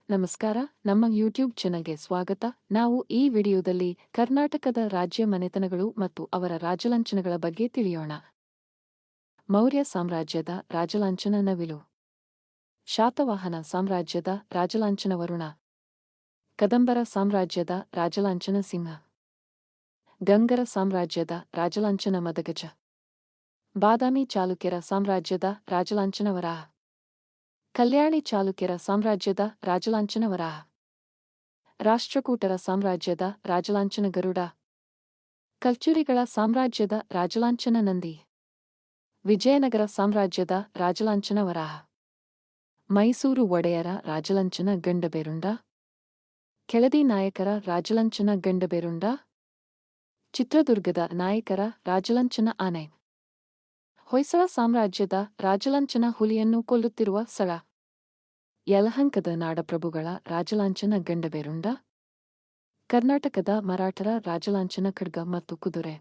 ನಮಸ್ಕಾರ, ನಮ್ಮ ಯೂಟ್ಯೂಬ್ ಚಾನೆಲ್ಗೆ ಸ್ವಾಗತ. ನಾವು ಈ ವಿಡಿಯೋದಲ್ಲಿ ಕರ್ನಾಟಕದ ರಾಜ್ಯ ಮನೆತನಗಳು ಮತ್ತು ಅವರ ರಾಜಲಾಂಛನಗಳ ಬಗ್ಗೆ ತಿಳಿಯೋಣ. ಮೌರ್ಯ ಸಾಮ್ರಾಜ್ಯದ ರಾಜಲಾಂಛನ ನವಿಲು. ಶಾತವಾಹನ ಸಾಮ್ರಾಜ್ಯದ ರಾಜಲಾಂಛನ ವರುಣ. ಕದಂಬರ ಸಾಮ್ರಾಜ್ಯದ ರಾಜಲಾಂಛನ ಸಿಂಹ. ಗಂಗರ ಸಾಮ್ರಾಜ್ಯದ ರಾಜಲಾಂಛನ ಮದಗಜ. ಬಾದಾಮಿ ಚಾಲುಕ್ಯರ ಸಾಮ್ರಾಜ್ಯದ ರಾಜಲಾಂಛನ ವರಾಹ. ಕಲ್ಯಾಣಿ ಚಾಲುಕ್ಯರ ಸಾಮ್ರಾಜ್ಯದ ರಾಜಲಾಂಛನ ವರಾಹ. ರಾಷ್ಟ್ರಕೂಟರ ಸಾಮ್ರಾಜ್ಯದ ರಾಜಲಾಂಛನ ಗರುಡ. ಕಲ್ಚುರಿಗಳ ಸಾಮ್ರಾಜ್ಯದ ರಾಜಲಾಂಛನ ನಂದಿ. ವಿಜಯನಗರ ಸಾಮ್ರಾಜ್ಯದ ರಾಜಲಾಂಛನ ವರಾಹ. ಮೈಸೂರು ಒಡೆಯರ ರಾಜಲಾಂಛನ ಗಂಡಬೇರುಂಡ. ಕೆಳದಿ ನಾಯಕರ ರಾಜಲಾಂಛನ ಗಂಡಬೇರುಂಡ. ಚಿತ್ರದುರ್ಗದ ನಾಯಕರ ರಾಜಲಾಂಛನ ಆನೆ. ಹೊಯ್ಸಳ ಸಾಮ್ರಾಜ್ಯದ ರಾಜಲಾಂಛನ ಹುಲಿಯನ್ನು ಕೊಲ್ಲುತ್ತಿರುವ ಸಳ. ಯಲಹಂಕದ ನಾಡಪ್ರಭುಗಳ ರಾಜಲಾಂಛನ ಗಂಡಬೇರುಂಡ. ಕರ್ನಾಟಕದ ಮರಾಠರ ರಾಜಲಾಂಛನ ಖಡ್ಗ ಮತ್ತು ಕುದುರೆ.